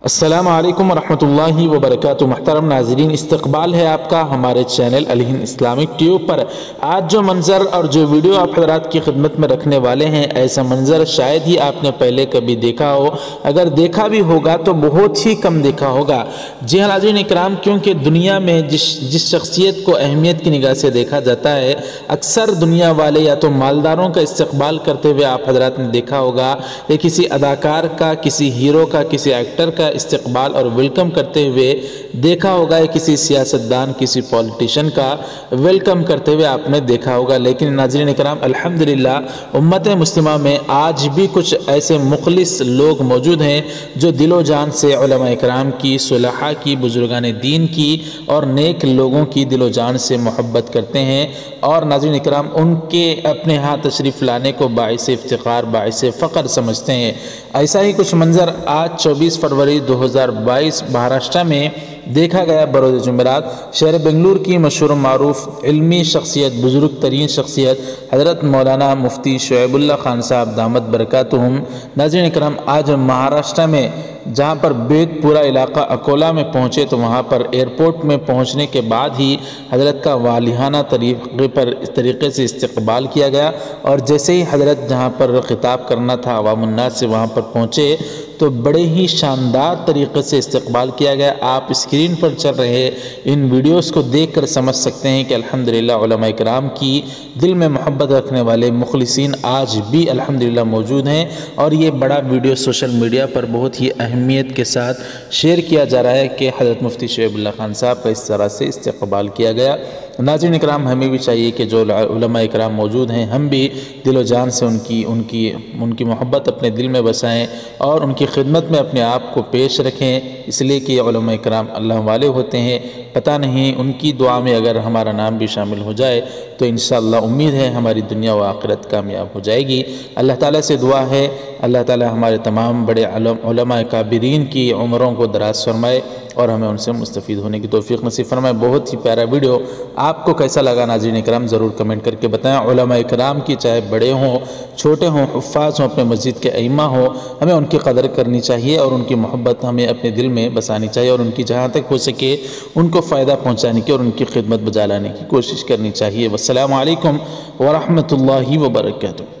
السلام علیکم ورحمۃ اللہ وبرکاتہ۔ محترم ناظرین، استقبال ہے آپ کا ہمارے چینل الہند اسلامک ٹیوب پر۔ آج جو منظر اور جو ویڈیو آپ حضرات کی خدمت میں رکھنے والے ہیں، ایسا منظر شاید ہی آپ نے پہلے کبھی دیکھا ہو، اگر دیکھا بھی ہوگا تو بہت ہی کم دیکھا ہوگا۔ جی ہاں ناظرین اکرام، کیونکہ دنیا میں جس شخصیت کو اہمیت کی نگاہ سے دیکھا جاتا ہے، اکثر دنیا والے یا تو مالداروں کا استقبال کرتے ہوئے آپ حضرات نے دیکھا ہوگا، یا کسی اداکار کا، کسی ہیرو کا، کسی ایکٹر کا استقبال اور ویلکم کرتے ہوئے دیکھا ہوگا، یا کسی سیاستدان، کسی پولیٹیشن کا ویلکم کرتے ہوئے آپ نے دیکھا ہوگا۔ لیکن ناظرین اکرام، الحمدللہ امت مسلمہ میں آج بھی کچھ ایسے مخلص لوگ موجود ہیں جو دل و جان سے علماء اکرام کی، صلحاء کی، بزرگان دین کی اور نیک لوگوں کی دل و جان سے محبت کرتے ہیں، اور ناظرین اکرام ان کے اپنے ہاں تشریف لانے کو باعث افتخار، باعث فخر سمجھتے ہیں۔ ایسا ہی کچھ منظر آج 24 فروری 2022 مہاراشٹر میں دیکھا گیا۔ بروز جمعرات شہر بنگلور کی مشہور و معروف علمی شخصیت، بزرگ ترین شخصیت حضرت مولانا مفتی شعیب اللہ خان صاحب دامت برکاتہم، ناظرین اکرام آج مہاراشٹر میں جہاں پر بیت پورا علاقہ اکولا میں پہنچے، تو وہاں پر ایئرپورٹ میں پہنچنے کے بعد ہی حضرت کا والہانہ طریقے سے استقبال کیا گیا، اور جیسے ہی حضرت جہاں پر خطاب کرنا تھا عوام الناس سے وہاں پر پہنچے تو بڑے ہی شاندار طریقے سے استقبال کیا گیا۔ آپ اسکرین پر چل رہے ان ویڈیوز کو دیکھ کر سمجھ سکتے ہیں کہ الحمدللہ علماء کرام کی دل میں محبت رکھنے والے مخلصین آج بھی الحمدللہ موجود ہیں، اور یہ بڑا ویڈیو سوشل میڈیا پر بہت ہی اہمیت کے ساتھ شیئر کیا جا رہا ہے کہ حضرت مفتی شعیب اللہ خان صاحب کا اس طرح سے استقبال کیا گیا۔ ناظرین اکرام، ہمیں بھی چاہیے کہ جو علماء اکرام موجود ہیں، ہم بھی دل و جان سے ان کی محبت اپنے دل میں بسائیں اور ان کی خدمت میں اپنے آپ کو پیش رکھیں، اس لیے کہ علماء اکرام اللہ والے ہوتے ہیں۔ پتہ نہیں ان کی دعا میں اگر ہمارا نام بھی شامل ہو جائے تو انشاءاللہ امید ہے ہماری دنیا و آخرت کامیاب ہو جائے گی۔ اللہ تعالیٰ سے دعا ہے اللہ تعالیٰ ہمارے تمام بڑے علماء کابرین کی عمروں کو دراز فرمائے اور ہمیں ان سے مستفید ہونے کی توفیق نصیب فرمائے۔ بہت ہی پیارا ویڈیو، آپ کو کیسا لگا ناظرین اکرام ضرور کمنٹ کر کے بتائیں۔ علماء اکرام کی چاہے بڑے ہوں، چھوٹے ہوں، حفاظ ہوں، اپنے مسجد کے ائمہ ہوں، ہمیں ان کی قدر کرنی چاہیے اور ان کی محبت ہمیں اپنے دل میں بسانی چاہیے، اور ان کی جہاں تک ہو سکے ان کو فائدہ پہنچانے کی اور ان کی خدمت بجا لانے کی کوشش کرنی چاہیے۔ والسلام علیکم ورحمۃ اللہ وبرکاتہ۔